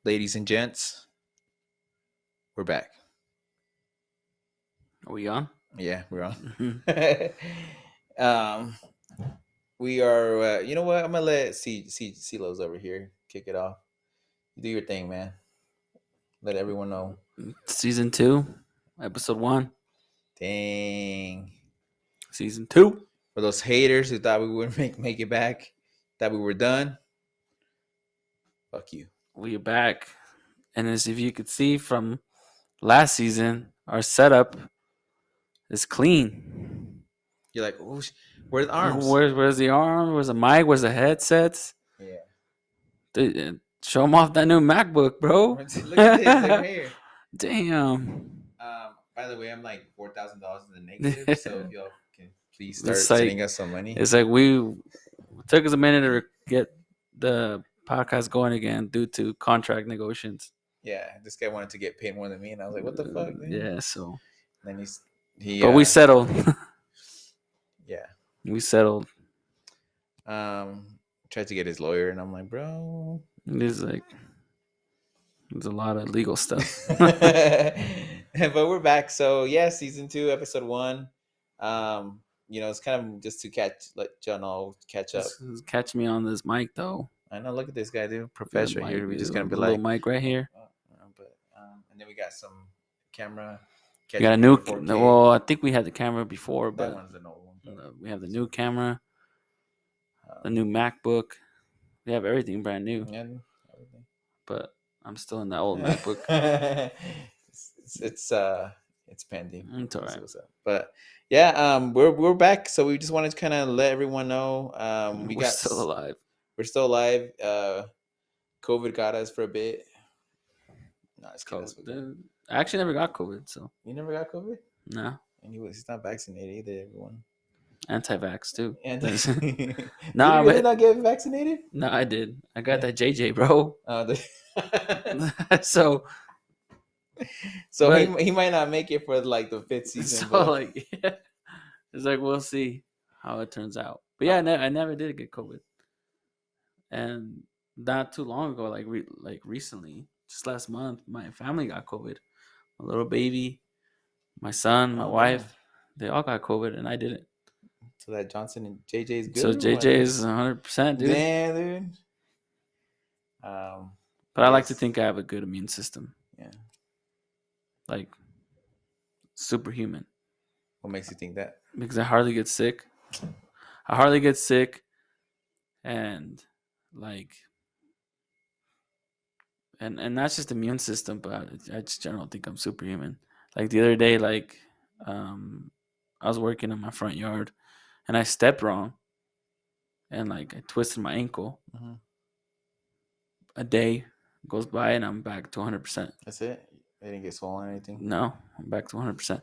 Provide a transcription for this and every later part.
Ladies and gents, we're back. Are we on? Yeah, we're on. Mhm. um, we are. You know what? I'm gonna let CeeLo's over here kick it off. You do your thing, man. Let everyone know. Season 2, episode 1. Dang. Season 2. For those haters who thought we wouldn't make it back, that we were done. Fuck you. We are back. And as if you could see from last season, our setup is clean. You're like, oh, where's the arms? Where's the arm? Where's the mic? Where's the headsets? Yeah. Show them off that new MacBook, bro. Look at this. Look right here. Damn. By the way, I'm like $4,000 in the negative, so if y'all can please start It's like- sending us some money. It's like we took us a minute to get the podcast going again due to contract negotiations. Yeah, this guy wanted to get paid more than me, and I was like, "What the fuck?" Man? Yeah, so. And then he. But we settled. Yeah. We settled. Tried to get his lawyer, and I'm like, bro. There's a lot of legal stuff. But we're back. So yeah, season 2, episode 1. It's kind of just to let John all catch up. Catch me on this mic though. I know. Look at this guy, dude. Professor here. We're just gonna be little like mic right here. And then we got some camera. We got a new. Well, I think we had the camera before, but that one's an old one. We have the new camera, the new MacBook. We have everything brand new. Yeah, everything. But I'm still in that old MacBook. It's pending. It's all right. But yeah, we're back. So we just wanted to kind of let everyone know we're still alive. We're still alive. COVID got us for a bit. No, it's COVID. I actually never got COVID. So you never got COVID? No. And he's not vaccinated either. Everyone. Anti-vax too. No, you did not get vaccinated? No, I did. I got that JJ, bro. So he might not make it for like the 5th season. So it's like we'll see how it turns out. But yeah, I never did get COVID, and not too long ago, like recently, just last month, my family got COVID. My little baby, my son, my wife, they all got COVID, and I didn't. So that Johnson and JJ is good. So JJ is 100%, dude. Yeah, dude. But I like to think I have a good immune system. Yeah. Like superhuman. What makes you think that? Because I hardly get sick. And like and that's just immune system, but I just generally think I'm superhuman. Like the other day, I was working in my front yard and I stepped wrong and I twisted my ankle. Mm-hmm. A day goes by and I'm back to 100%. That's it? They didn't get swollen or anything? No, I'm back to 100%.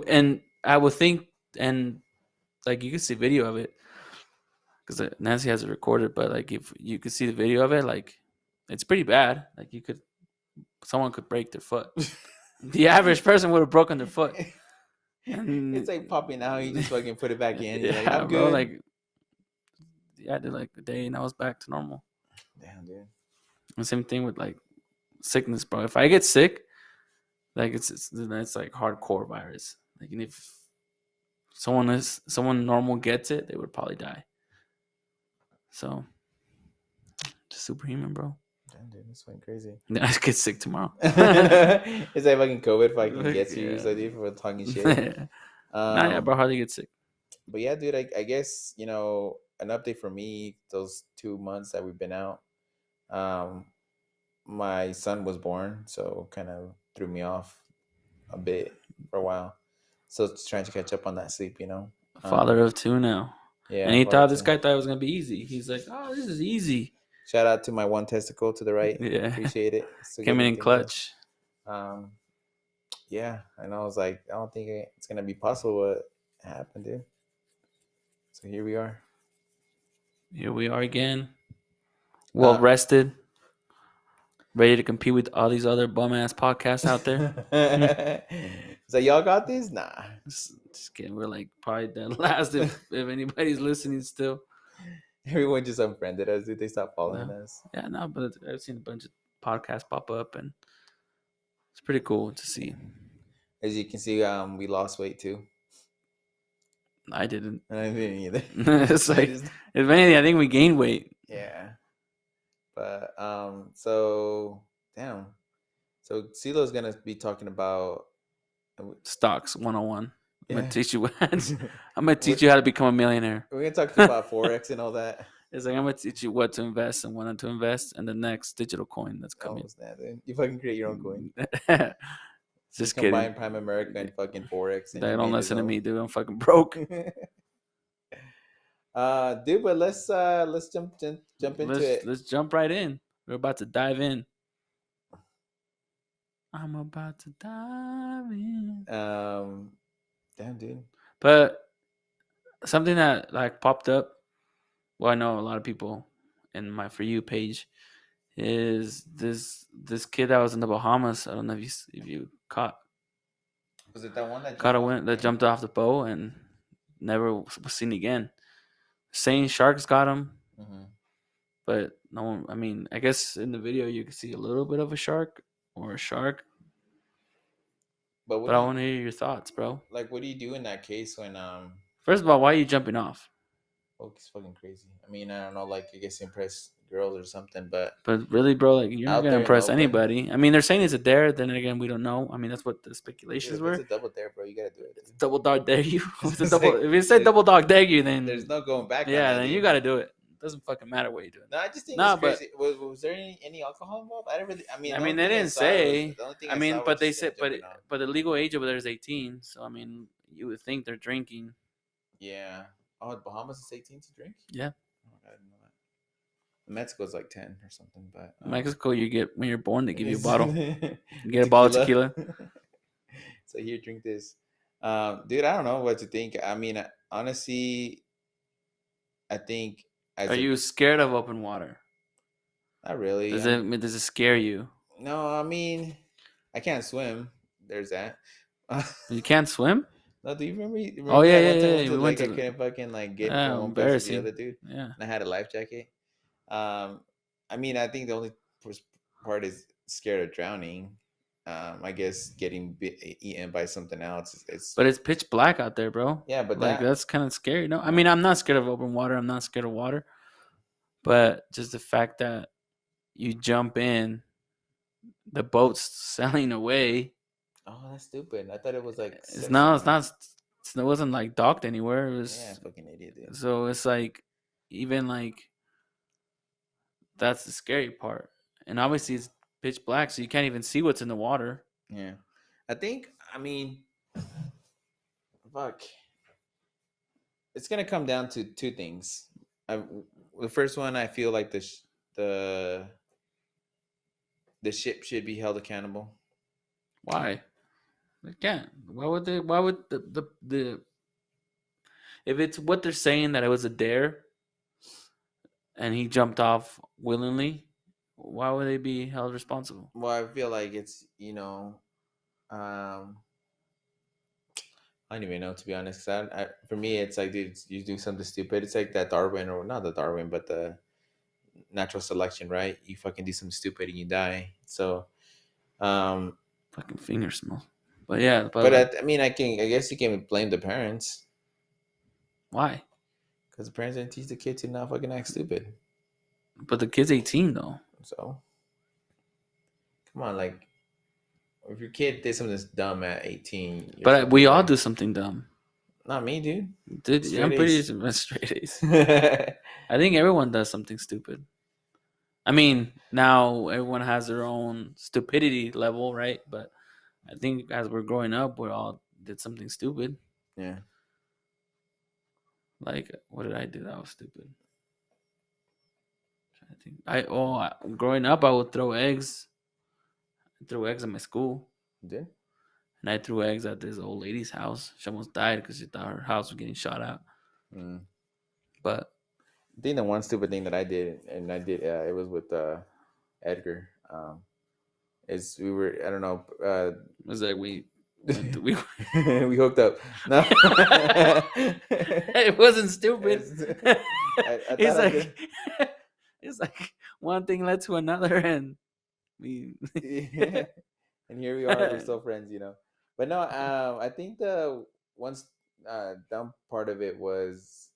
And I would think, and you can see video of it because Nancy has it recorded, but if you could see the video of it, it's pretty bad. Someone could break their foot. The average person would have broken their foot. And it's like popping out. You just fucking put it back in. You're Yeah, I'm good. I did a day and I was back to normal. Damn, dude. And same thing with sickness, bro. If I get sick, it's like hardcore virus. And if someone normal gets it, they would probably die. So, just superhuman, bro. Damn, dude, that's fucking crazy. I get sick tomorrow. It's like fucking COVID fucking gets you, so dude, for talking shit. Nah, bro, hardly get sick. But yeah, dude, I guess an update for me. Those 2 months that we've been out, my son was born, so kind of threw me off a bit for a while. So trying to catch up on that sleep, Father of 2 now. Yeah, and he thought this guy thought it was gonna be easy. He's like, "Oh, this is easy." Shout out to my one testicle to the right. Yeah, appreciate it. Came in clutch. yeah, and I was like, I don't think it's gonna be possible what happened, dude. So here we are. Here we are again, well Uh, rested, ready to compete with all these other bum ass podcasts out there. so y'all got this? Nah. Just kidding. We're like probably dead last if anybody's listening still. Everyone just unfriended us, dude. They stopped following No. us. Yeah, no, but I've seen a bunch of podcasts pop up, and it's pretty cool to see. As you can see, we lost weight too. I didn't. And I didn't either. It's I like, just, if anything, I think we gained weight. yeah. But so damn. So CeeLo's gonna be talking about Stocks 101. I'm gonna yeah. teach you. I'm gonna teach What you how to become a millionaire. we're gonna talk about forex and all that. It's like I'm gonna teach you what to invest and when not to invest, and the next digital coin that's Oh, coming. snap, dude. You fucking create your own coin. You Just combine kidding. Prime America and fucking forex, and They you don't made listen to his me, dude. I'm fucking broke. own. Dude, but let's jump into it. Let's jump right in. We're about to dive in. I'm about to dive in. Damn, dude. But something that like popped up. Well, I know a lot of people in my For You page is this kid that was in the Bahamas. I don't know if you Was it that one that caught jumped a off wind the that plane? jumped off the boat and never was seen again. Saying sharks got him, Mm-hmm. but no one. I mean, I guess in the video you can see a little bit of a shark or a shark. But what But do I you want to hear your thoughts, bro. like? What do you do in that case when First of all, why are you jumping off? Oh, it's fucking crazy. I mean, I don't know, like I guess impress girls or something, but But really, bro, like you're not out gonna there in the impress open, anybody. I mean, they're saying it's a dare. Then again, we don't know. I mean, that's what the dude, speculations if it's were. a double dare, bro, you gotta do it. Dude. Double dog dare you. If It's like it said double dog dare you, there's then no going back on yeah, that, then you dude. got to do it. Doesn't fucking matter what you do. No, I just think it's Nah, but crazy. Was there any alcohol involved? I didn't really. I mean, I the mean, only they thing I didn't saw was say. the only thing I I saw mean, was but they just him said, jumping off. but the legal age over there is 18. So I mean, you would think they're drinking. Yeah. Oh, Bahamas is 18 to drink. Yeah, Oh, I didn't know that. Mexico's like 10 or something, but Mexico, you get when you're born, they give you a it's bottle. You get a bottle of tequila. So here, drink this. Dude, I don't know what to think. I mean, honestly, I think Are as a you scared of open water? not really. Does it scare you? No, I mean, I can't swim. There's that. You can't swim? No, do you remember? Oh Remember yeah, that yeah, one time I yeah. went Yeah. to We the went lake? to I couldn't fucking like get from one place to the other, embarrassing. dude, Yeah. and I had a life jacket. I mean, I think the only part is scared of drowning. I guess getting eaten by something else. It's But it's pitch black out there, bro. yeah, but Like that that's kind of scary. No, I mean I'm not scared of open water. I'm not scared of water. But just the fact that you jump in, the boat's sailing away. oh, that's stupid. I thought it was like It's section not. It's off. not. It wasn't like docked anywhere. It Yeah, was. fucking idiot, dude. So it's like, even like that's the scary part. And obviously it's pitch black, so you can't even see what's in the water. Yeah, I think. I mean, fuck. It's gonna come down to two things. The first one, I feel like the ship should be held accountable. Why? They can't. Why would they? Why would the if it's what they're saying that it was a dare and he jumped off willingly, why would they be held responsible? Well, I feel like it's I don't even know, to be honest. 'Cause for me, it's like, dude, you do something stupid. It's like that Darwin, or not the Darwin, but the natural selection, right? You fucking do something stupid and you die. So, um, Fucking finger smell. But yeah, but but like, I mean, I guess you can blame the parents why? because the parents didn't teach the kid to not fucking act stupid. But the kid's 18 though. So, come on, like, if your kid did something that's dumb at 18, But we all do something dumb. Not me, dude. Dude, Straight I'm pretty A's. straight A's. I think everyone does something stupid. I mean, now everyone has their own stupidity level, right? But I think as we're growing up, we all did something stupid. Yeah. Like, what did I do that was stupid? I think growing up, I would throw eggs. I'd throw eggs at my school. You did? and I threw eggs at this old lady's house. She almost died because she thought her house was getting shot out. Mm. But I think the one stupid thing that I did, and I did, it was with Edgar. Is we were, I don't know, it was like we went to, we we hooked up. No, it wasn't stupid. I It's thought I like it's like one thing led to another, and we. did. And here we are. We're still friends, you know. But no, I think the once dumb part of it was,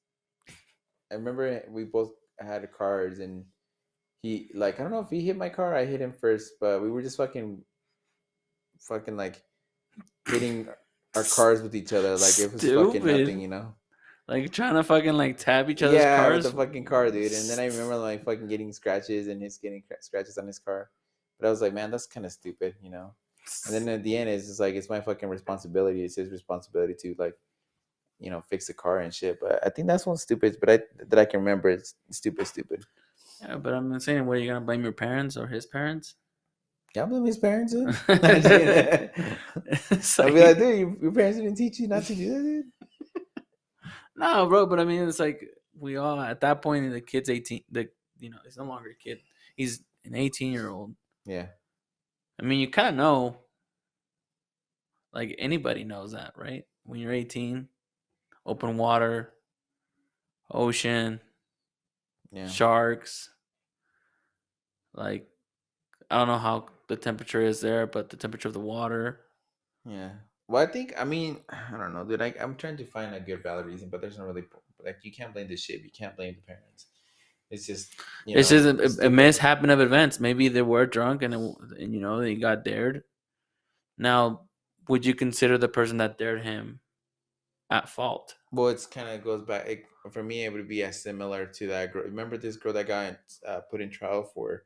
I remember we both had cars, and he, like, I don't know if he hit my car, I hit him first, but we were just fucking like hitting our cars with each other like it was fucking nothing, Stupid. you know. Like trying to fucking like tap each other's Yeah, with cars. the fucking car, dude. And then I remember like fucking getting scratches and his getting scratches on his car. But I was like, man, that's kind of stupid, you know. And then at the end, it's just like it's my fucking responsibility. It's his responsibility to, like, you know, fix the car and shit. But I think that's one stupid. But I can remember, it's stupid. Yeah, but I'm saying, what are you gonna blame your parents or his parents? Yeah, I blame his parents, dude. It's I'll like, be like, dude, your parents didn't teach you not to do that, dude. no, bro. But I mean, it's like we all at that point. The kid's 18. He's no longer a kid. He's an 18-year-old. Yeah, I mean, you kind of know. Like anybody knows that, right? When you're 18, open water, ocean, yeah. sharks. Like, I don't know how the temperature is there, but the temperature of the water. Yeah. Well, I think, I mean, I don't know, dude. I'm trying to find a good valid reason, but there's no really, like, you can't blame the shit. You can't blame the parents. It's just, It's just a stupid. mishap of events. Maybe they were drunk and they got dared. Now, would you consider the person that dared him at fault? Well, it's kind of goes back. For me, it would be as similar to that girl. Remember this girl that got put in trial for,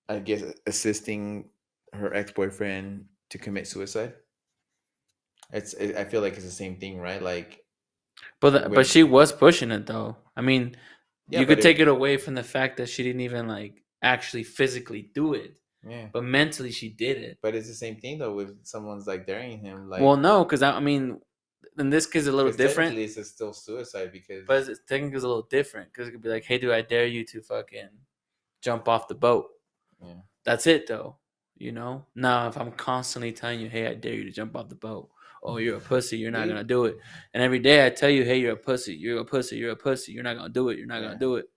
I guess, assisting her ex boyfriend to commit suicide? I feel like it's the same thing, right? Like, But she was pushing it though. I mean, yeah, you but could take it away from the fact that she didn't even like actually physically do it, yeah, but mentally she did it. but it's the same thing though with someone's like daring him, Well, like, no, because I mean, in this case, it's a little because different. technically it's still suicide because But it's technically it's a little different because it could be like, "Hey, do I dare you to fucking jump off the boat?" yeah, That's it, though. Now if I'm constantly telling you, "Hey, I dare you to jump off the boat," oh, you're a pussy, you're not dude, gonna do it. And every day I tell you, "Hey, you're a pussy, you're a pussy, you're a pussy, you're not gonna do it, you're not yeah, gonna do it,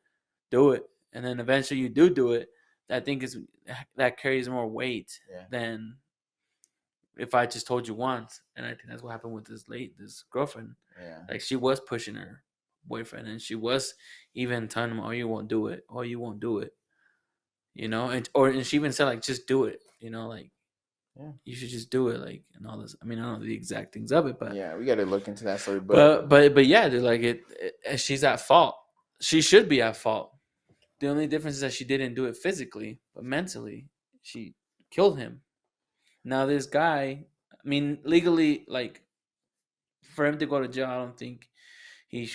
do it." And then eventually you do it. I think that carries more weight yeah, than if I just told you once. And I think that's what happened with this girlfriend. yeah, Like she was pushing her boyfriend, and she was even telling him, "Oh, you won't do it. Oh, you won't do it." And she even said like, "Just do it." Like yeah, you should just do it, like, and all this. I mean, I don't know the exact things of it, but yeah. We got to look into that story, but but yeah, dude, like she's at fault. She should be at fault. The only difference is that she didn't do it physically, but mentally, she killed him. Now this guy, I mean, legally, like for him to go to jail, I don't think he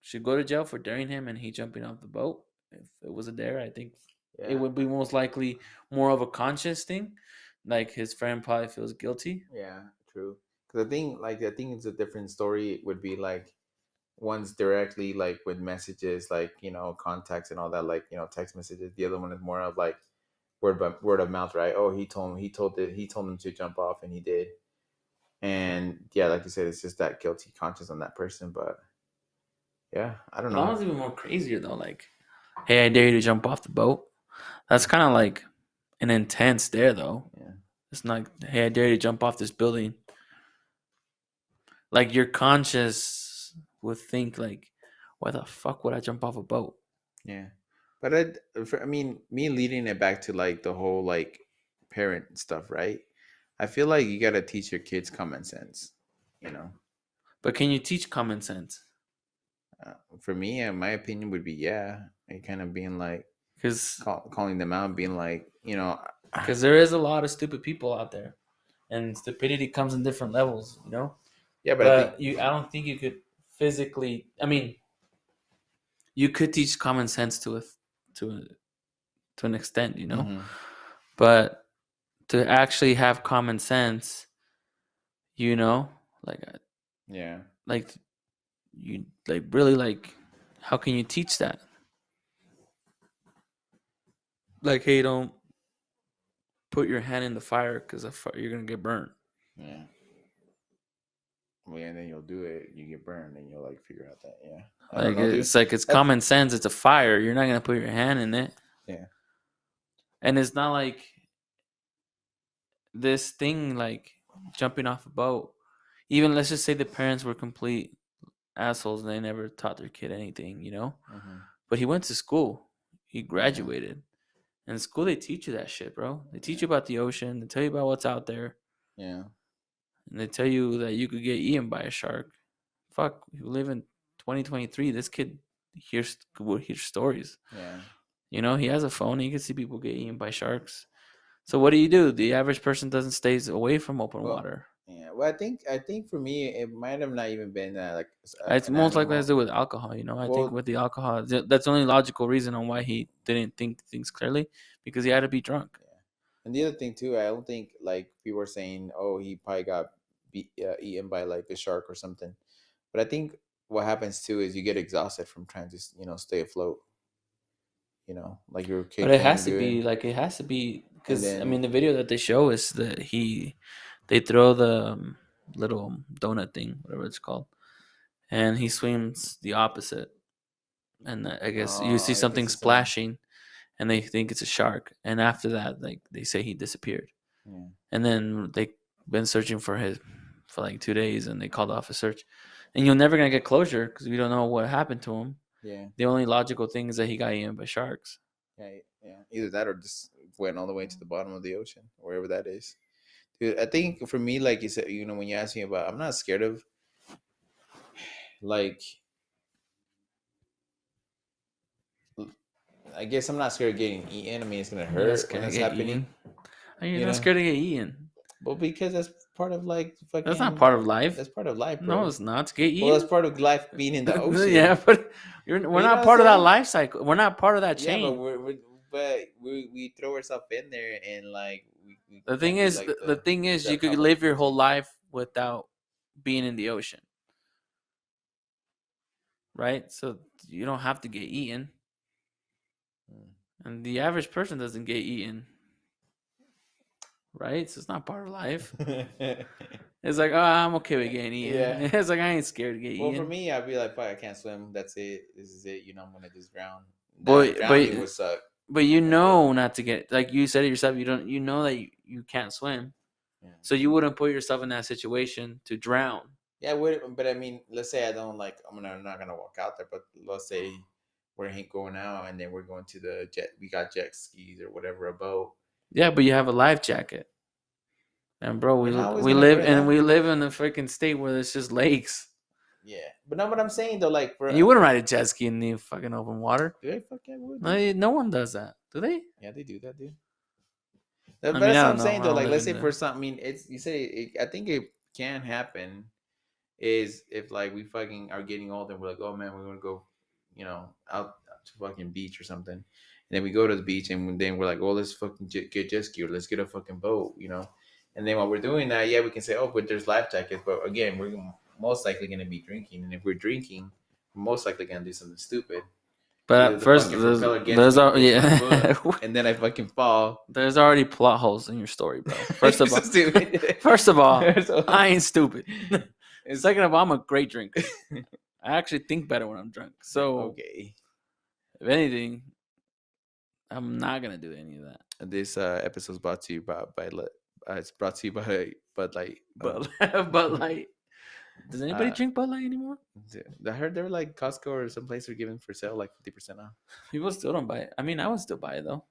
should go to jail for daring him and he jumping off the boat. If it was a dare, I think it yeah, would be most likely more of a conscious thing. Like his friend probably feels guilty. yeah, true. Because I think it's a different story. Would be like one's directly like with messages, like, contacts and all that, like, text messages. The other one is more of like word of mouth, right? Oh, he told him to jump off, and he did. And yeah, like you said, it's just that guilty conscience on that person. But yeah, I don't But that know. one's even more crazier though. Like, hey, I dare you to jump off the boat. That's kind of like an intense dare though. Yeah, It's not, hey, I dare you to jump off this building. Like your conscious would think like, why the fuck would I jump off a boat? yeah. But I mean, me leading it back to like the whole like parent stuff, right? I feel like you gotta teach your kids common sense. You know, But can you teach common sense? for me, my opinion would be, yeah, and kind of being like Because calling them out, being like, there is a lot of stupid people out there, and stupidity comes in different levels. yeah. But I think, But I don't think you could physically. I mean, you could teach common sense to an extent, mhm. but to actually have common sense, you know, like Yeah. like you like really like how can you teach that? Like, hey, don't put your hand in the fire because you're gonna get burned. Yeah. Well, and then you'll do it, you get burned, and you'll like figure out that. Yeah. I don't Like know, dude. it's That's, common sense. It's a fire. You're not gonna put your hand in it, yeah. and it's not like this thing like jumping off a boat. Even let's just say the parents were complete assholes and they never taught their kid anything, you know. Mm-hmm. But he went to school. He graduated. And in school, they teach you that shit, bro. They teach you about the ocean. They tell you about what's out there. Yeah. And they tell you that you could get eaten by a shark. Fuck, we live in 2023. This kid would hear stories. Yeah. You know, he has a phone. He can see people get eaten by sharks. So what do? The average person doesn't stays away from open water. Yeah. Well, I think for me, it might have not even been like It's an most likely has animal. to do with alcohol. You know, I Well, think with the alcohol, that's the only logical reason on why he didn't think things clearly because he had to be drunk. yeah. And the other thing too, I don't think like people are saying, oh, he probably got eaten by like a shark or something. But I think what happens too is you get exhausted from trying to stay afloat. Like your kid But it can't has even to do be it. like it has to be And because I then mean the video that they show is that they throw the little donut thing, whatever it's called, and he swims the opposite, and I guess you see I guess something it's some splashing, and they think it's a shark, and after that, like they say he disappeared, yeah. and then they been searching for like 2 days, and they called off a search, and you're never gonna get closure because we don't know what happened to him. Yeah. The only logical thing is that he got eaten by sharks. Yeah, yeah. Either that or just went all the way to the bottom of the ocean, wherever that is. Dude, I think for me, like you said, when you ask me about, I'm not scared of, like, I guess I'm not scared of getting eaten. I mean, it's gonna You're not hurt when scared to that's get happening. eaten. Are you You not know, scared to get eaten? well, because that's part of like That's not fucking. part of life. That's part of life, No, bro. it's not to get Well, that's eaten. part of life being in the ocean. Yeah, but we're But you know not what part I'm of that saying? life cycle. We're not part of that Yeah, but chain. we throw ourselves in there and like we The thing can't be is, like the thing is, you that could complex live your whole person. life without being in the ocean, right? So you don't have to get eaten, and the average person doesn't get eaten, right? So it's not part of life. It's like, oh, I'm okay with getting eaten. Yeah. It's like I ain't scared to get Well, for eaten. me, I'd be like, fuck, I can't swim. That's it. This is it. I'm gonna just drown. But Drowning would suck. but you know not to get like you said it yourself. You know that you can't swim, Yeah. so you wouldn't put yourself in that situation to drown. Yeah, but I mean, let's say I don't like. I'm not gonna walk out there. But let's say we're going out and then we're going to the jet. We got jet skis or whatever, a boat. Yeah, but you have a life jacket, and bro, We're we not always we gonna live wear and that. we live in a freaking state where there's just lakes. Yeah, but no, what I'm saying though, like for You wouldn't ride a jet ski in the fucking open water. do they fuck that would? No one does that, do they? Yeah, they do that, dude. I But mean, that's I what don't I'm know. saying I though. don't Like, live let's in say the. for something, I mean, it's you say I think it can happen. Is if like we fucking are getting old and we're like, oh man, we're gonna go, out to fucking beach or something, and then we go to the beach and then we're like, oh, let's fucking get jet ski or let's get a fucking boat. And then while we're doing that, yeah, we can say, oh, but there's life jackets, but again, we're most likely gonna be drinking, and if we're drinking, we're most likely gonna do something stupid. Either But the first, fucking propeller gets there's me, gets my yeah, foot, and then I fucking fall. there's already plot holes in your story, bro. First of So all, stupid. first of all, So- I ain't stupid. It's- Second of all, I'm a great drinker. I actually think better when I'm drunk. So okay. if anything, I'm not gonna do any of that. This episode is brought to you it's brought to you by Bud Light. But Bud Light. Does anybody uh, drink Bud Light anymore? I heard they were like Costco or some place are giving for sale like 50% off. People still don't buy it. I mean, I would still buy it though.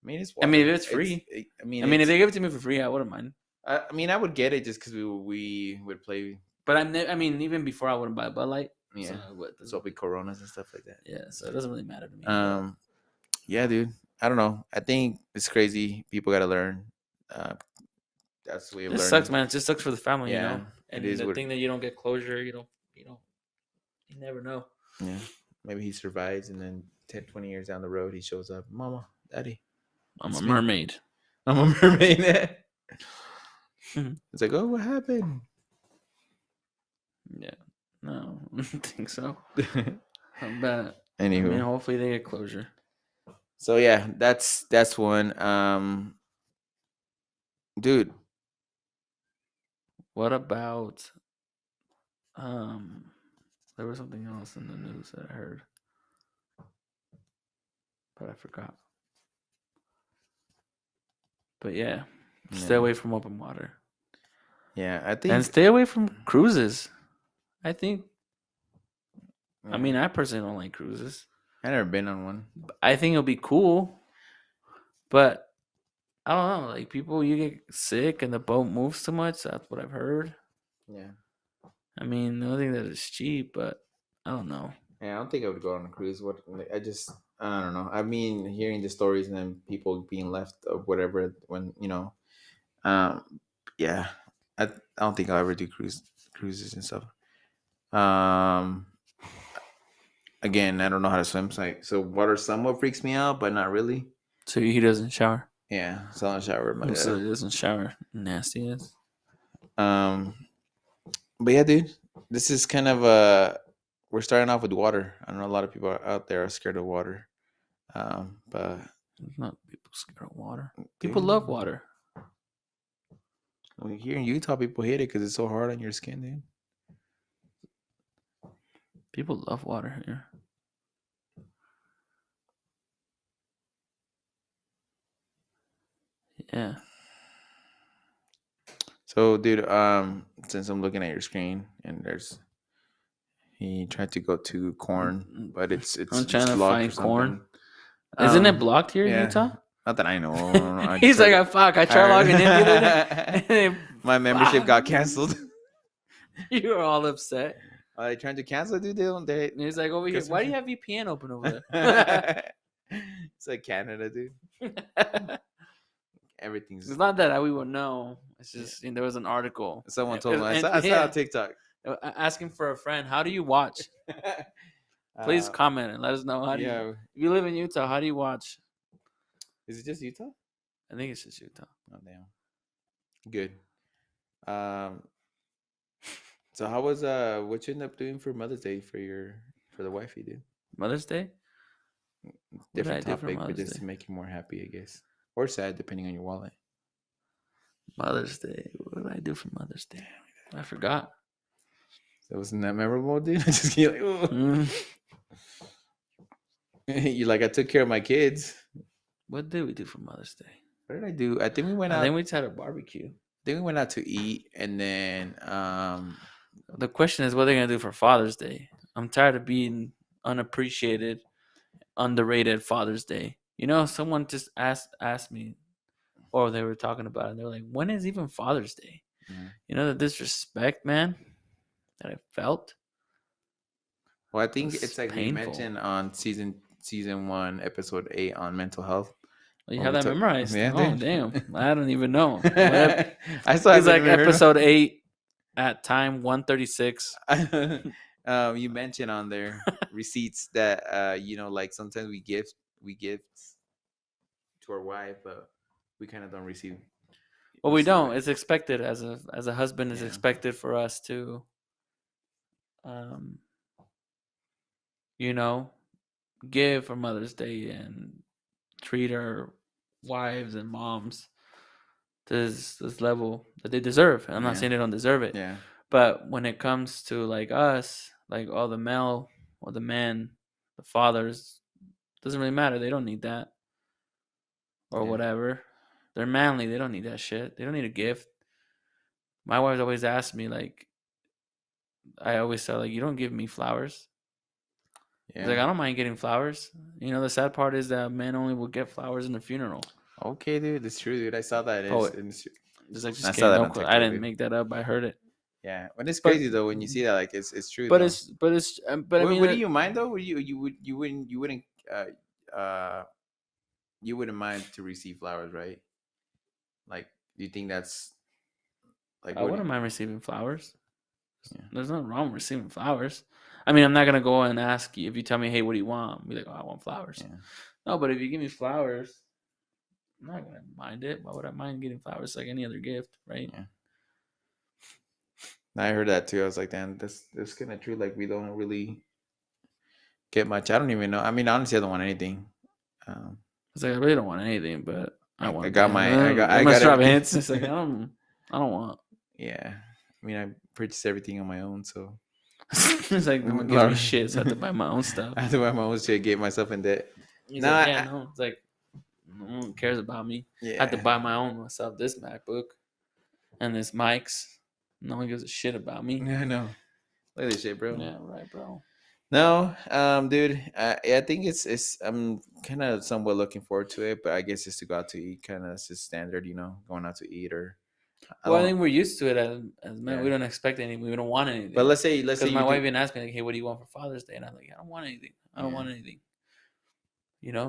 I mean, it's I mean, water. if it's free. I mean, I mean, if they give it to me for free, I wouldn't mind. I mean, I would get it just because we would play. But I mean, even before I wouldn't buy Bud Light. Yeah, So big Coronas and stuff like that. yeah, so it doesn't really matter to me. Yeah, dude. I don't know. I think it's crazy. People got to learn. That's the way of It learning. sucks, man. It just sucks for the family, you Yeah, know. And it is the what- thing that you don't get closure, you never know. Yeah, maybe he survives, and then 10, 20 years down the road, he shows up, Mama, Daddy. I'm It's a me. mermaid. I'm a mermaid. It's like, oh, what happened? Yeah. No, I don't think so. But Anywho, I mean, hopefully they get closure. so yeah, that's one. Dude, What about there was something else in the news that I heard, but I forgot. But yeah, stay yeah. away from open water Yeah, I and think. stay away from cruises. I think. I Yeah. mean, I personally don't like cruises. I never been on one. I think it'll be cool, but I don't know. Like people, you get sick and the boat moves too much. That's what I've heard. Yeah. I mean, the only thing that is cheap, but I don't know. Yeah, I don't think I would go on a cruise. What I don't know. I mean, hearing the stories and then people being left or whatever when yeah, I don't think I'll ever do cruises and stuff. Again, I don't know how to swim, so water somewhat freaks me out, but not really. So he doesn't shower. Yeah, so I'll shower my So he doesn't shower. Nasty ass. But yeah, dude, this is kind of we're starting off with water. I know a lot of people out there are scared of water. But There's not people scared of water. People love water. well, here in Utah, people hate it because it's so hard on your skin, dude. People love water here. Yeah. So, dude, since I'm looking at your screen and he tried to go to corn, but it's I'm trying to blocked or find corn. something. Isn't it blocked here in yeah. Utah? Not that I know. I He's tried like, fuck, I tried logging in the other day. My membership got canceled. You were all upset. Are they trying to cancel, dude? They And he's like, over here, why do you have VPN open over there? It's like Canada, dude. Everything's. It's not that we would know. It's just there was an article. Someone told me. I And- saw it on TikTok. Asking for a friend, how do you watch? Please comment and let us know how do you. If you live in Utah, how do you watch? Is it just Utah? I think it's just Utah. Oh damn. Good. So how was what you end up doing for Mother's Day for the wifey, dude? Mother's Day? Different did I do for topic, but Mother's just Day? to make you more happy, I guess, or sad, depending on your wallet. Mother's Day. What did I do for Mother's Day? I forgot. So wasn't that memorable, dude? I just feel like, ooh. You're like, I took care of my kids. What did we do for Mother's Day? What did I do? I think we went out. I think we just had a barbecue. I think we went out to eat, and then The question is, what are they gonna do for Father's Day? I'm tired of being unappreciated, underrated Father's Day. You know, someone just asked me, or they were talking about it. They're like, when is even Father's Day? Mhm. You know, the disrespect, man, that I felt. Well, I think It's it's like painful. we mentioned on season 1, episode 8 on mental health. Oh, you When have we that took- memorized? Yeah, Oh, dude. damn. I don't even know. I still It's haven't like even heard of- episode 8 at time 136. You mentioned on there receipts that like sometimes we gift to our wife, but we kind of don't receive. Well, we receive don't. it. It's expected as a husband. It's Yeah. expected for us to, give for Mother's Day and treat our wives and moms to this level that they deserve. I'm not Yeah. saying they don't deserve it, Yeah, but when it comes to like us, like all the male or the men, the fathers, doesn't really matter. They don't need that or Yeah. whatever. They're manly. They don't need that shit. They don't need a gift. My wife always asks me like, I always say like, you don't give me flowers. yeah. He's like, I don't mind getting flowers. You know, the sad part is that men only will get flowers in the funeral. Okay, dude, it's true, dude. I saw that. Oh, It's Just like, I just saw kidding. that Don't on quote- TikTok, I didn't dude. make that up. I heard it. yeah. When it's But- crazy though, when you see that, like it's true. But though. but I mean, Would you mind though? You wouldn't you wouldn't mind to receive flowers, right? Like, do you think that's like I what do wouldn't you- mind receiving flowers. Yeah. There's nothing wrong with receiving flowers. I mean, I'm not gonna go and ask you if you tell me, hey, what do you want? I'll be like, oh, I want flowers. Yeah. No, but if you give me flowers, I'm not gonna mind it. Why would I mind getting flowers like any other gift, right? Yeah. I heard that too. I was like, damn, that's kind of true. Like we don't really get much. I don't even know. I mean, honestly, I don't want anything. Um, It's like I really don't want anything, but I I want got them. my, I My got strap everything. hints. It's like I don't want. Yeah, I mean, I purchased everything on my own, so It's like no one gives me shit, so I have to buy my own stuff. I have to buy my own shit, get myself in debt. He's No, like, yeah, no. It's like no one cares about me. yeah, I have to buy my own myself. This MacBook and this mics. No one gives a shit about me. Yeah, I know. Look at this shit, bro. Yeah, right, bro. No, dude, I think it's I'm kind of somewhat looking forward to it, but I guess just to go out to eat, kind of is standard, going out to eat or. I think we're used to it as men. Yeah. We don't expect anything. We don't want anything. But let's say because my you wife do, even asked me like, "Hey, what do you want for Father's Day?" And I'm like, "I don't want anything. I don't Yeah. want anything."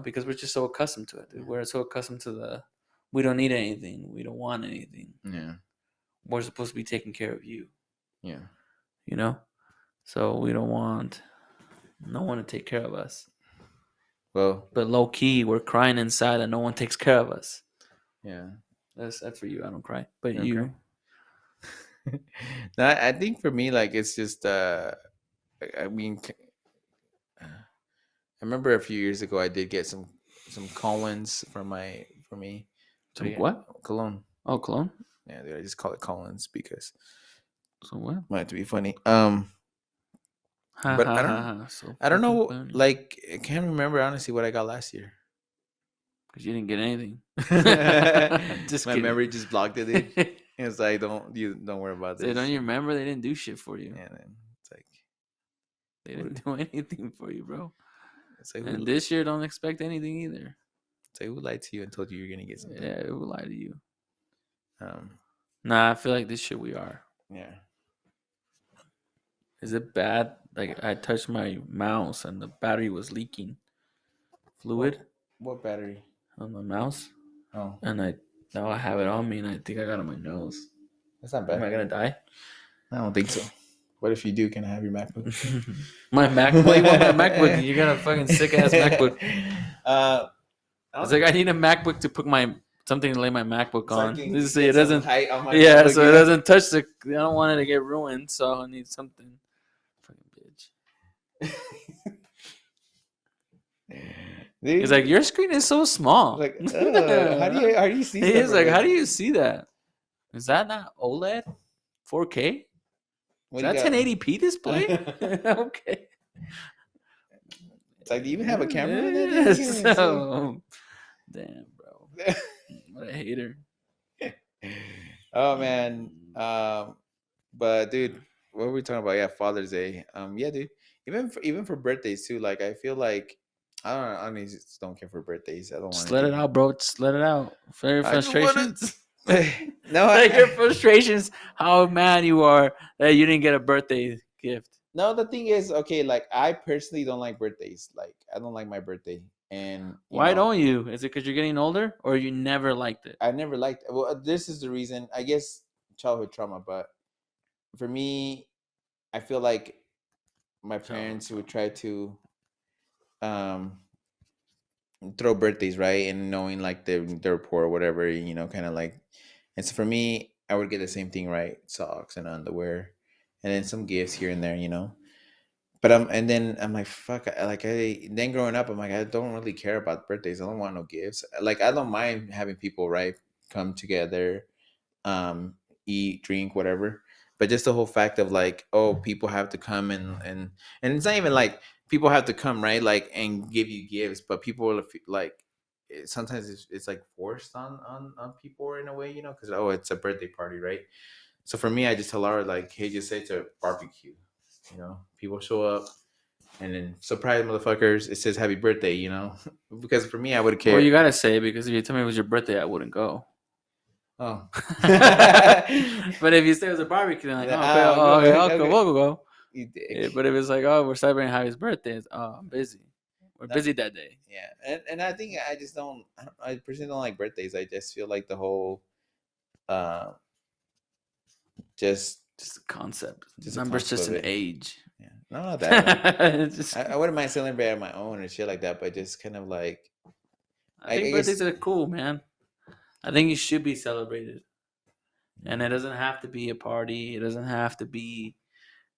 Because we're just so accustomed to it. Dude. We're so accustomed to we don't need anything. We don't want anything. Yeah, We're supposed to be taking care of you. yeah. So we don't want no one to take care of us. Well, But low key, we're crying inside that no one takes care of us. yeah. That's for you. I don't cry, but You don't you. No, I think for me, like it's just I mean, I remember a few years ago I did get some Collins for me. Some what? Cologne. Oh, cologne. Yeah, dude, I just call it Collins because So what? might have to be funny. But I don't know. Funny. Like I can't remember honestly what I got last year. Because you didn't get anything. Just My kidding. memory just blocked it. Dude. It's like don't worry about this. Don't you remember? They didn't do shit for you. Yeah, then it's like They didn't do anything for you, bro. it's like And this year, don't expect anything either. it's like who lied to you and told you you're gonna get something? Yeah, it will lie to you. Um, Nah, I feel like this shit we are. yeah. Is it bad? Like I touched my mouse and the battery was leaking fluid What battery? on my mouse, Oh, and now I have it on me, and I think I got it on my nose. that's not Am bad. I gonna die? I don't think so. What if you do? Can I have your MacBook? My MacBook. You want my MacBook? You got a fucking sick ass MacBook. It's like I need a MacBook to put something to lay my MacBook on. So it doesn't. Yeah, so it doesn't touch the. I don't want it to get ruined, so I need something. Fucking bitch. Dude, He's like, your screen is so small. like, how do you see? He's like, how do you see that? Is that not OLED? 4K? Is that 1080p display? Okay. It's like, do you even have a camera? So, damn, bro. What a hater. Oh man. But dude, what were we talking about? Yeah, Father's Day. Yeah, dude. Even for birthdays too. Like I feel like I don't know. I just don't care for birthdays. I don't want. Just let it out, bro. Just let it out. For your frustrations. No, like your frustrations. How mad you are that you didn't get a birthday gift. No, the thing is, okay, like I personally don't like birthdays. Like I don't like my birthday. And why don't you? Is it because you're getting older, or you never liked it? I never liked it. Well, this is the reason. I guess childhood trauma, but for me, I feel like my parents would try to throw birthdays, right? And knowing like they're poor or whatever, kind of like. And so for me, I would get the same thing, right? Socks and underwear, and then some gifts here and there. But I'm like, fuck. Then growing up, I'm like, I don't really care about birthdays. I don't want no gifts. Like I don't mind having people, right, come together, eat, drink, whatever. But just the whole fact of like, oh, people have to come and it's not even like people have to come, right, like and give you gifts, but people like sometimes it's like forced on people in a way, because it's a birthday party, right? So for me, I just tell Laura like, hey, just say it's a barbecue. People show up and then surprise motherfuckers. It says happy birthday, because for me, I would care. Well, you gotta say, because if you tell me it was your birthday, I wouldn't go. Oh, but if you say it was a barbecue, then like, we'll go. You dick. Yeah, but if it's like, oh, we're celebrating Javi's birthday, it's, I'm busy. We're busy that day. Yeah, and I think I just don't. I personally don't like birthdays. I just feel like the whole, just a concept. Just Numbers, just an age. Yeah, no, not that. I wouldn't mind celebrating my own and shit like that, but just kind of like. I think birthdays are cool, man. I think it should be celebrated, and it doesn't have to be a party. It doesn't have to be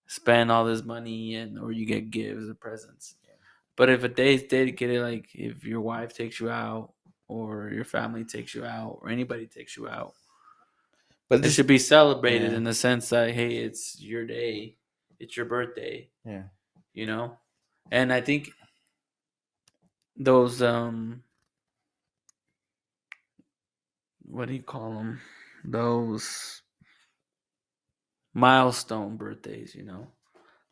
spend all this money or you get gifts or presents. But if a day is dedicated, like if your wife takes you out or your family takes you out or anybody takes you out, But it this should be celebrated yeah. in the sense that, hey, it's your day, it's your birthday, Yeah. you know? And I think those what do you call them? Those milestone birthdays,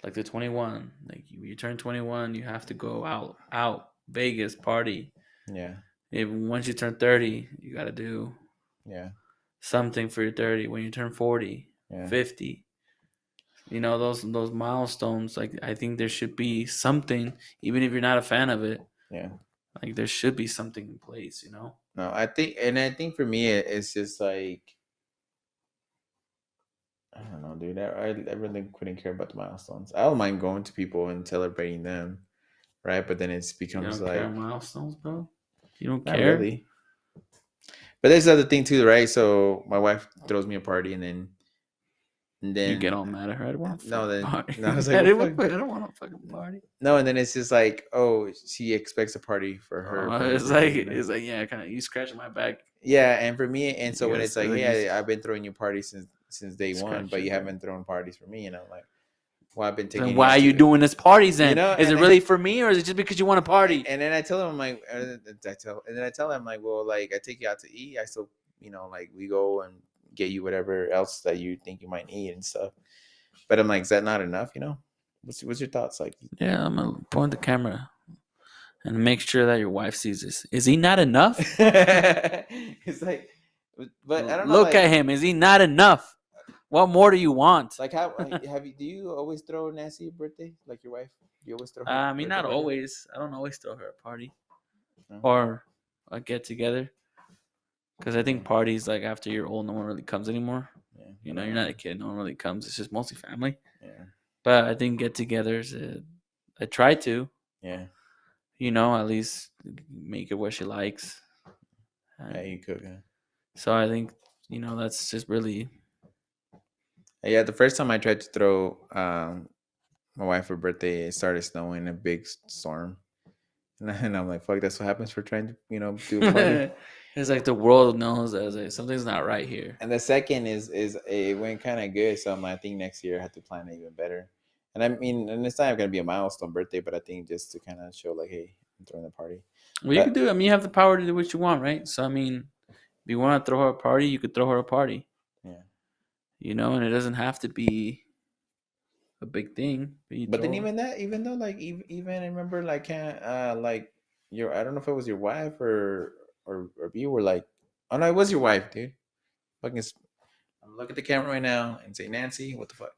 like the 21. Like you turn 21, you have to go out Vegas party. Yeah. If once you turn 30, you got to do Yeah. something for your 30. When you turn 40, Yeah. 50, those milestones. Like I think there should be something, even if you're not a fan of it. Yeah. Like there should be something in place. No, I think for me it's just like I don't know, dude. I really couldn't care about the milestones. I don't mind going to people and celebrating them, right? But then it You becomes don't care like milestones, bro. You don't not care. really. But there's the other thing too, right? So my wife throws me a party, and then You get all mad at her. I don't want a no, fucking then party. no, I was I like, well, fuck. don't want a fucking party. No, and then it's just like, oh, she expects a party for her. For her It's birthday, like you know? it's like yeah, kind of you scratching my back. Yeah, and for me, and so when Yes, it's like, like hey, I've been throwing you parties since day one, Scratch but your you back. haven't thrown parties for me, and I'm like, well, I've been taking. Then why are you doing this parties then? Is it and really for me or is it just because you want to party? And then I tell him, I'm like, I tell him, like, well, like, I take you out to eat. I still, like, we go and get you whatever else that you think you might need and stuff. But I'm like, is that not enough? What's your thoughts? Like, Yeah, I'm gonna point the camera and make sure that your wife sees this. Is he not enough? it's like, but I don't know. Look at him. Is he not enough? What more do you want? Like, how do you always throw Nancy a birthday? Like your wife? Do you always throw her? I mean, not birthday party? always. I don't always throw her a party No? or a get together. Because I think parties, like after you're old, no one really comes anymore. Yeah. You're not a kid. No one really comes. It's just mostly family. Yeah. But I think get-togethers, I try to. Yeah. At least make her what she likes. Yeah, you cook. Huh? So I think, that's just really. Yeah, the first time I tried to throw my wife for birthday, it started snowing, a big storm. And I'm like, fuck, that's what happens for trying to, do a party. It's like the world knows that like, something's not right here. And the second is it went kind of good. So I think next year I have to plan it even better. And I mean, and it's not going to be a milestone birthday, but I think just to kind of show like, hey, I'm throwing a party. Well, you can do. I mean, you have the power to do what you want, right? So I mean, if you want to throw her a party, you could throw her a party. Yeah. And it doesn't have to be a big thing. But then even though like even I remember like like I don't know if it was your wife or you were like, oh no, it was your wife, dude. Fucking, I'm looking at the camera right now and say, Nancy, what the fuck?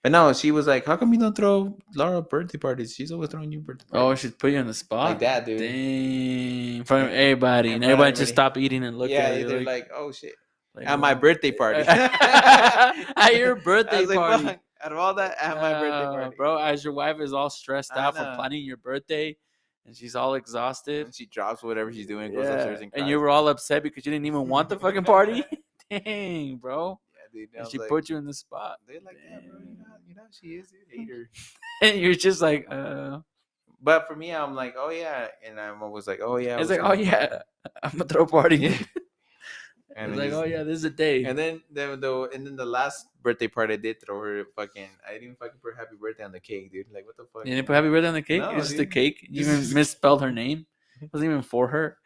But no, she was like, how come you don't throw Laura birthday parties? She's always throwing you birthday parties. Oh, she's put you on the spot Like that, dude. Dang. In front of everybody. And In front of everybody just stop eating and look at you. They're like, oh shit. Like, At my birthday party. At your birthday party. Fuck, out of all that, at my birthday party. Bro, as your wife is all stressed I out for know. planning your birthday and she's all exhausted. And she drops whatever she's doing, goes upstairs and cries. And you were all upset because you didn't even want the fucking party? Dang, bro. Yeah, dude. And she put you in the spot. They're like, yeah, bro, she is, dude. Hate her. And you're just like, But for me, I'm like, oh yeah, and I'm always like, oh yeah. It's like, oh yeah, I'm gonna throw a party. Yeah. And it's like, oh yeah, this is a day. And then the last birthday party I did throw her I didn't even fucking put happy birthday on the cake, dude. Like, what the fuck? You didn't put happy birthday on the cake? No, It's just a dude. cake. You even misspelled her name. It wasn't even for her.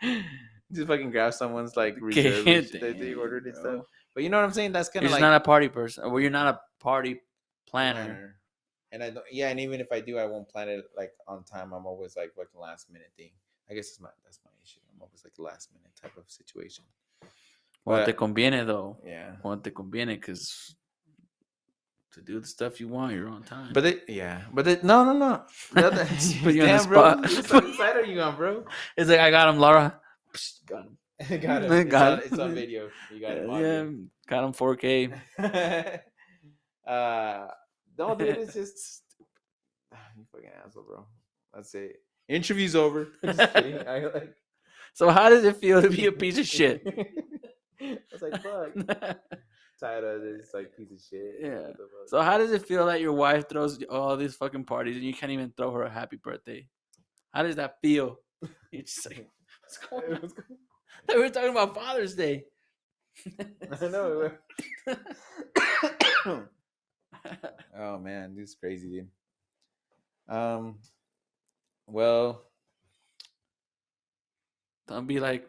Just fucking grab someone's like Okay, reserve that they ordered and bro. stuff. But you know what I'm saying? That's kind You're of just like not a party person. Well, you're not a party planner. And I don't, yeah, and even if I do, I won't plan it like on time. I'm always like fucking last minute thing. I guess that's my issue. I'm always like last minute type of situation. Well, But- te conviene though. Yeah. Well, te conviene because to do the stuff you want, you're on time. But no. The other, Put you on the damn, bro. spot. What fucking side are you on, bro? It's like, I got him, Laura. Psst, got him. Got it. Got It's on video. You got it. Yeah, got him 4K. No, dude, it's just you fucking asshole, bro. That's it. Interview's over. Just kidding. So how does it feel to be a piece of shit? I was like, fuck. Tired of this like piece of shit. Yeah. What the fuck? So how does it feel that your wife throws all these fucking parties and you can't even throw her a happy birthday? How does that feel? You're just like, what's going on? We were talking about Father's Day. I know. Oh man, this is crazy, dude. Well, Don't be like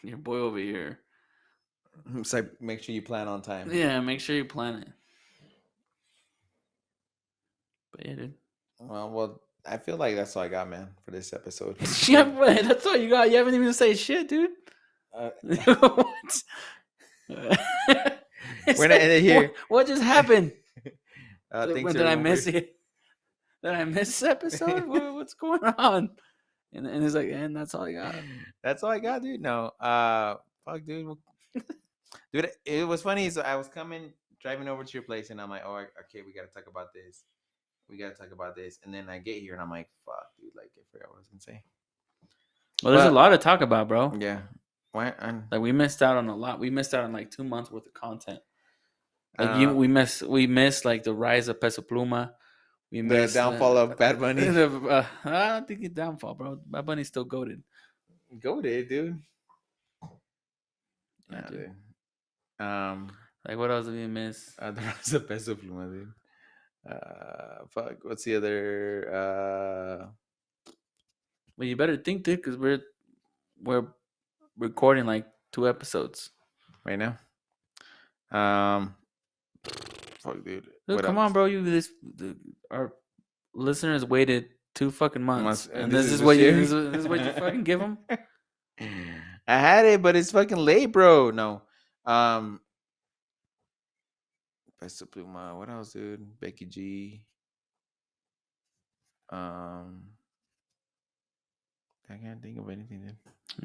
your boy over here. it's like make sure you plan on time. Yeah, make sure you plan it. But yeah, dude. Well, I feel like that's all I got, man, for this episode. Yeah, but that's all you got. You haven't even said shit, dude. What? We're not in it here. What just happened? Did I miss it? Did I miss this episode? What's going on? And it's like, and that's all I got. That's all I got, dude. No, fuck, dude. Dude, it was funny. So I was driving over to your place, and I'm like, oh, okay, we gotta talk about this. And then I get here, and I'm like, fuck, dude. Like, I forgot what I was gonna say. Well, there's a lot to talk about, bro. Yeah. Why? Like we missed out on a lot. We missed out on like 2 months worth of content. Like we missed like the rise of Peso Pluma. We missed the downfall of Bad Bunny. I don't think it's downfall, bro. Bad Bunny's still goated. Goated, dude. Yeah, Nah, dude. Like what else did we miss? The rise of Peso Pluma, dude. Fuck. What's the other? Well, you better think, dude, because we're recording like 2 episodes right now. Fuck, dude. Dude, come on, bro. Our listeners waited 2 fucking months, and this is what you fucking give them. I had it, but it's fucking late, bro. No. Peso Pluma. What else, dude? Becky G. I can't think of anything, dude.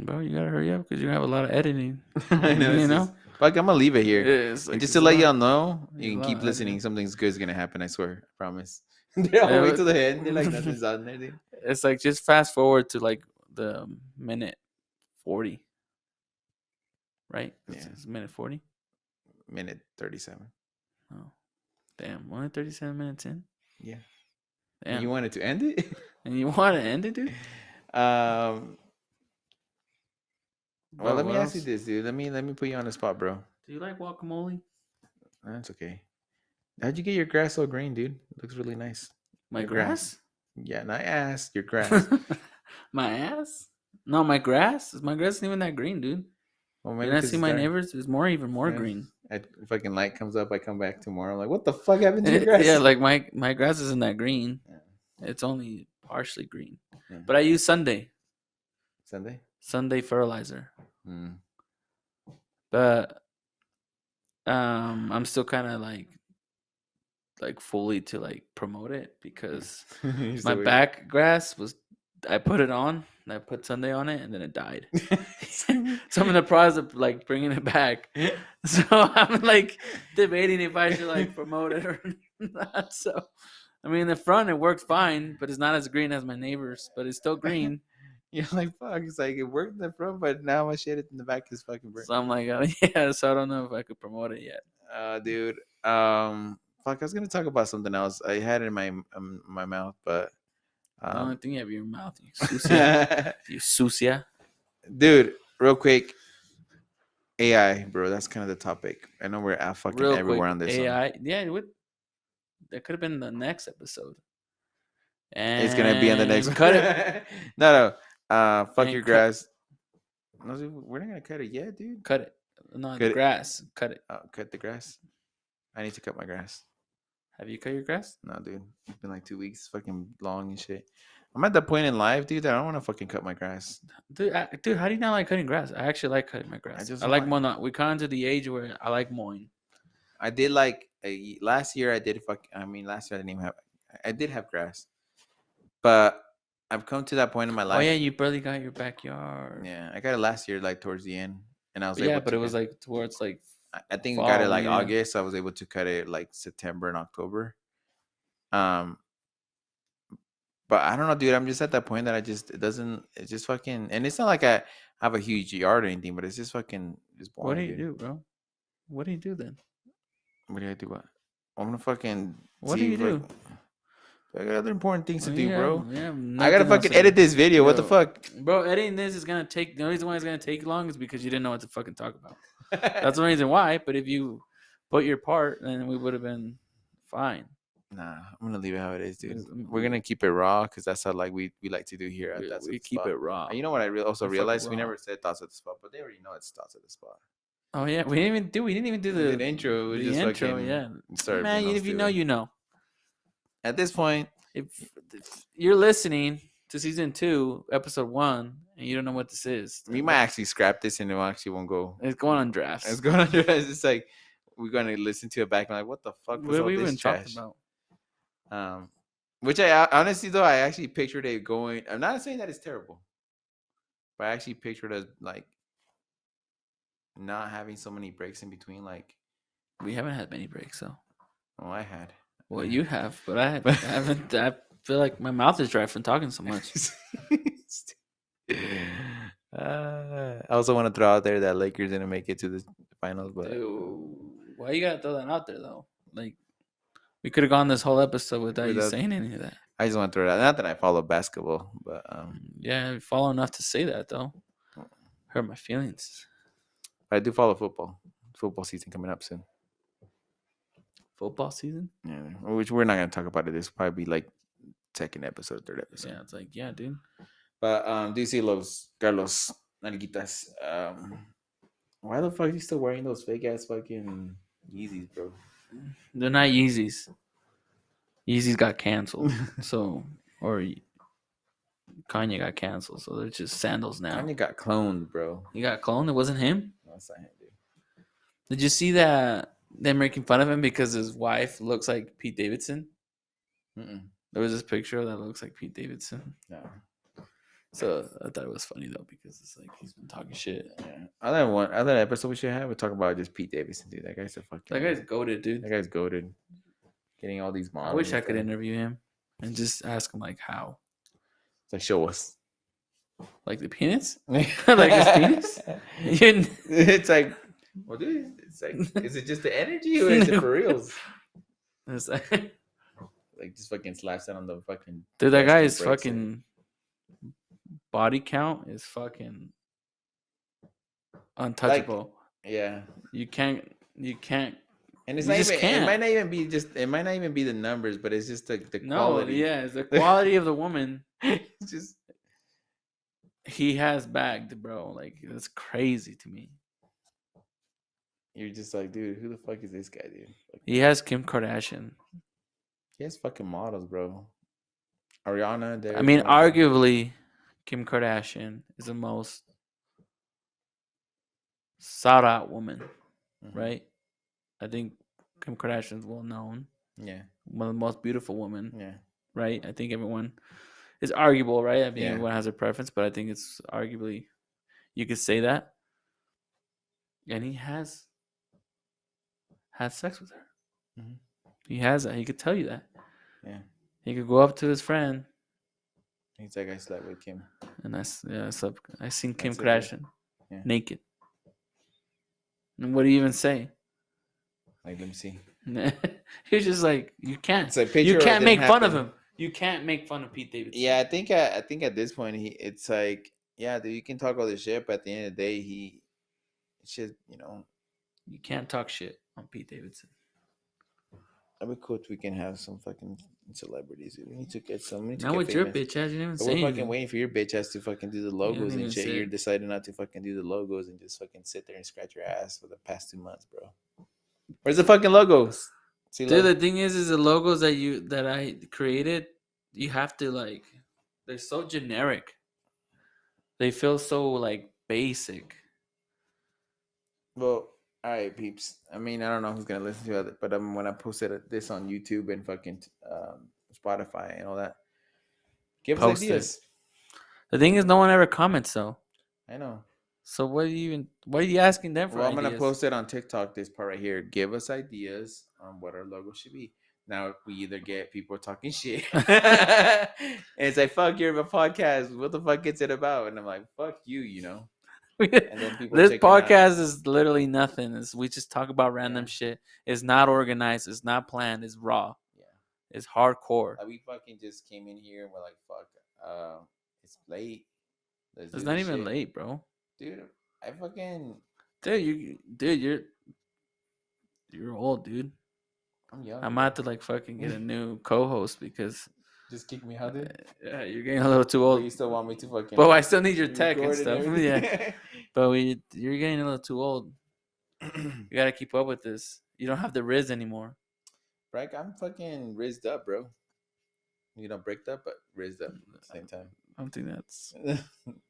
Bro, you gotta hurry up because you have a lot of editing. I know. You know? Fuck, I'm gonna leave it here. Like, just to let y'all know, you can keep listening. Something's good is gonna happen. I swear. I promise. They'll wait till the end. They're like, nothing's on there, dude. It's like just fast forward to like the minute 40. Right? Yeah. It's minute 40. Minute 37. Oh, damn! Only 37 minutes in. Yeah. Damn. And you wanted to end it? And you want to end it, dude? Well, let me ask you this, dude. Let me put you on the spot, bro. Do you like guacamole? That's okay. How'd you get your grass so green, dude? It looks really nice. My grass? Yeah, and I asked your grass. My ass? No, my grass? My grass isn't even that green, dude. Well, maybe I see my neighbors. It's even more green. Fucking light comes up. I come back tomorrow. I'm like, what the fuck happened to your grass? Yeah, like my grass isn't that green. Yeah. It's only partially green. Yeah. But I use Sunday fertilizer. But I'm still kind of like fully to like promote it because my back grass I put it on. I put Sunday on it and then it died. So I'm in the process of like bringing it back. So I'm like debating if I should like promote it or not. So I mean, in the front it works fine, but it's not as green as my neighbors. But it's still green. You're like, fuck. It's like it worked in the front, but now my shit in the back is fucking burnt. So I'm like, yeah. So I don't know if I could promote it yet. Dude. Fuck. I was gonna talk about something else. I had it in my mouth, but. The only thing you have in your mouth, you sucia. You sucia. Dude, real quick. AI, bro. That's kind of the topic. I know we're at fucking real everywhere quick, on this. AI. One. Yeah, that could have been the next episode. And it's gonna be in the next. Cut it. No. Fuck your grass. No, we're not gonna cut it yet, dude. Cut it. No, the grass. Cut it. Cut the grass. I need to cut my grass. Have you cut your grass? No, dude. It's been like 2 weeks. Fucking long and shit. I'm at that point in life, dude, that I don't want to fucking cut my grass. Dude, how do you not like cutting grass? I actually like cutting my grass. I like mowing. We got into the age where I like mowing. I did last year. Last year I didn't even have. I did have grass, but I've come to that point in my life. Oh yeah, you barely got your backyard. Yeah, I got it last year, like towards the end, and I was able. Yeah, but it was like towards like. I think I got it like August. So I was able to cut it like September and October. But I don't know, dude. I'm just at that point that it's just fucking, and it's not like I have a huge yard or anything, but it's just fucking, just boring, What do you dude. do, bro? What do you do then? What do I do? What? I'm gonna fucking What do you do? I got other important things to Well, do, yeah, bro. yeah, I gotta nothing else fucking to edit do. this video. What the Yo, fuck? Bro, editing this is gonna take. The reason why it's gonna take long is because you didn't know what to fucking talk about. That's the reason why. But if you put your part, then we would have been fine. Nah, I'm gonna leave it how it is, dude. Because, We're gonna keep it raw because that's how like we like to do here at That's we At the keep Spot. it raw. And you know what I also We're fucking realized? We raw. never said thoughts at the spot, but they already know it's thoughts at the spot. Oh yeah, we didn't even do The intro. It was the just intro. fucking Yeah, started man. being all If you know, stupid. you know. At this point, If you're listening to season 2, episode 1, and you don't know what this is, we might actually scrap this and it actually won't go. It's going on drafts. It's going under. It's like we're gonna listen to it back and like, what the fuck was What all we this even trash? talked about? Which I honestly though I actually pictured it going. I'm not saying that it's terrible, but I actually pictured us like not having so many breaks in between. Like, We haven't had many breaks, though. oh, I had. Well, you have, but I haven't. I feel like my mouth is dry from talking so much. I also want to throw out there that Lakers didn't make it to the finals, but Dude, why you gotta throw that out there though? Like, we could have gone this whole episode without you Without- saying any of that. I just want to throw it out. Not that I follow basketball, but Yeah, I follow enough to say that though. Hurt my feelings. I do follow football. Football season coming up soon. Football season? Yeah, which we're not gonna talk about it. This will probably be like second episode, third episode. Yeah, it's like, yeah, dude. But do you see los Carlos Nalguitas? Why the fuck are you still wearing those fake ass fucking Yeezys, bro? They're not Yeezys. Yeezys got canceled. So, or Kanye got canceled. So they're just sandals now. Kanye got cloned, bro. He got cloned? It wasn't him? No, that's not him, dude. Did you see that they're making fun of him because his wife looks like Pete Davidson? Mm-mm. There was this picture that looks like Pete Davidson. No. So I thought it was funny though because it's like he's been talking shit. Yeah. Other episode we should have. We talk about just Pete Davidson, dude. That guy's a fucking. That guy's goated, dude. That guy's goated. Getting all these models. I wish and I could stuff. interview him and just ask him like how, It's like show us. like the penis, like his penis. You- It's like, well, dude. It's like, is it just the energy or is it for reals? It's like- Like just fucking slaps it on the fucking. Dude, that desk guy and is breaks it. fucking body count is fucking untouchable. Yeah. You can't. And it's You not just even. can't. It might not even be just. It might not even be the numbers, but it's just the No, quality. yeah, it's the quality of the woman. It's just. He has bagged, bro. Like that's crazy to me. You're just like, dude, who the fuck is this guy, dude? Like, He has Kim Kardashian. he has fucking models, bro. Ariana. I mean, arguably, Kim Kardashian is the most sought out woman, Mhm. right? I think Kim Kardashian's well known, Yeah. one of the most beautiful women, Yeah. right? I think everyone is arguable, right? I mean, Yeah. everyone has a preference, but I think it's arguably you could say that. And he has had sex with her. Mhm. He has that. He could tell you that. Yeah. He could go up to his friend He's like, I slept with Kim. and I seen Kim That's it, Kardashian Yeah. naked. And what do you even say? Like, let me see. He's just like you can't. It's a picture. You or it can't didn't make fun of happen. him. You can't make fun of Pete Davidson. Yeah, I think at this point it's like, yeah, dude, you can talk all this shit, but at the end of the day, it's just, You can't talk shit on Pete Davidson. that'd be cool if we can have some fucking celebrities. We need to get some. We need to Now get with your famous. bitch ass, you didn't even But say we're fucking anything. waiting for your bitch ass to fucking do the logos even and shit. say You're it. deciding not to fucking do the logos and just fucking sit there and scratch your ass for the past 2 months, bro. Where's the fucking logos? See, Dude, the thing is the logos that I created, you have to like, they're so generic. They feel so like basic. well, all right, peeps. I mean, I don't know who's gonna listen to it, but when I posted this on YouTube and fucking Spotify and all that, give us Post it. ideas. The thing is, no one ever comments though. I know. So what are you asking them for? Well, I'm gonna ideas? post it on TikTok. This part right here. Give us ideas on what our logo should be. now we either get people talking shit. And it's like, fuck, you're a podcast. What the fuck is it about? And I'm like, fuck you, you know. And then people This checking out. podcast is literally nothing. We just talk about random Yeah. shit. It's not organized. It's not planned. It's raw. Yeah. It's hardcore. Like, we fucking just came in here and we're like, fuck, it's late. Let's It's do not this even shit. late, bro. Dude, I fucking, you're old, dude. I'm young. I might have to like fucking get a new co-host because Just kick me out, dude. yeah, you're getting a little too But old. you still want me to fucking. But I still need your tech and record stuff. everything? Yeah, but you're getting a little too old. You gotta keep up with this. You don't have the Riz anymore. Right, I'm fucking rizzed up, bro. You know, bricked up, but rizzed up at the same time. I don't think that's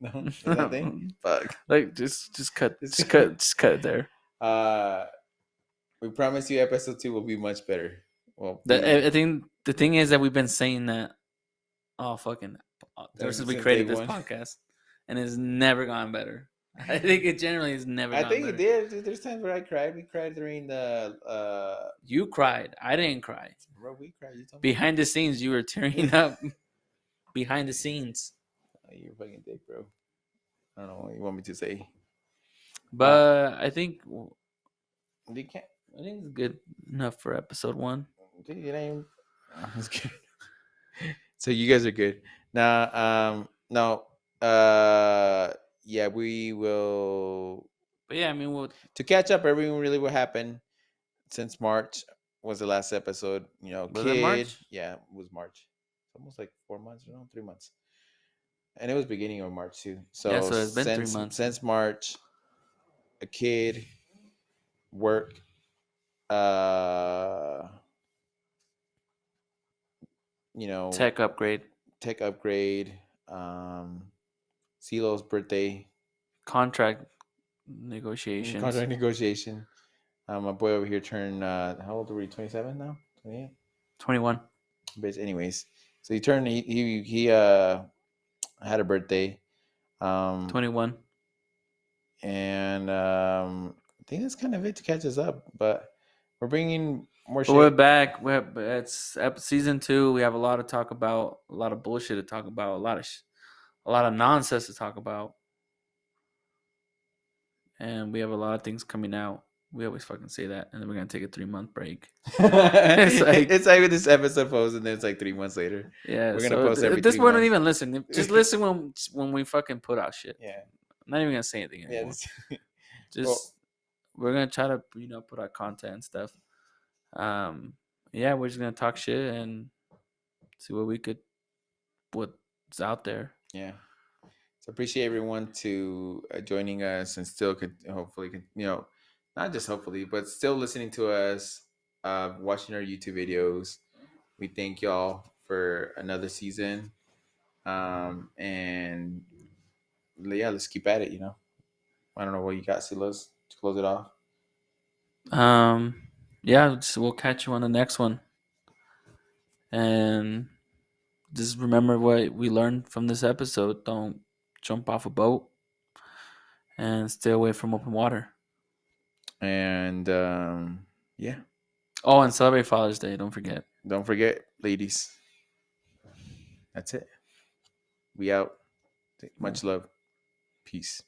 No, is that a thing? Fuck. like just cut it there. We promise you, episode 2 will be much better. Well, I think the thing is that we've been saying that ever since we since created day this one. podcast, and it's never gone better. I think it generally has never. I gone think better. it did. Dude, there's times where I cried. We cried during the. You cried. I didn't cry. Bro, we cried. You told me. Behind the scenes, you were tearing up. Behind the scenes, Oh, you're a fucking dick, bro. I don't know what you want me to say. but I think You can't. it's good enough for episode 1. Dude, you ain't even. I'm just kidding. So you guys are good now. No. Yeah, we will. But yeah, I mean, To catch up, everything really what happened since March was the last episode. You know, Was it March? Yeah, it was March. Almost like 4 months, 3 months. And it was beginning of March too. So, Yeah, so it's been 3 months. Since March, a kid, work, you know, tech upgrade, CeeLo's birthday, contract negotiations, contract negotiation. My boy over here turned how old are we? 27 now? 28? 21. But anyways, so he turned he had a birthday. 21. And I think that's kind of it to catch us up. But we're bringing more But shit. we're back. It's season 2. We have a lot to talk about, a lot of bullshit to talk about, a lot of nonsense to talk about, and we have a lot of things coming out. We always fucking say that, and then we're gonna take a 3-month break. It's like with this episode post, and then it's like 3 months later. Yeah, We're gonna post every this 3 one don't months. even listen. Just listen when we fucking put out shit. Yeah, I'm not even gonna say anything anymore. yeah. Just we're gonna try to put out content and stuff. Yeah, we're just gonna talk shit and see what's out there. Yeah. So appreciate everyone to joining us and still hopefully not just hopefully but still listening to us, watching our YouTube videos. We thank y'all for another season, and yeah, let's keep at it. I don't know what you got, Silas, to close it off. Yeah, we'll catch you on the next one, and just remember what we learned from this episode. Don't jump off a boat and stay away from open water. And yeah. Oh, and celebrate Father's Day. Don't forget, ladies. That's it. We out. Much love. Peace.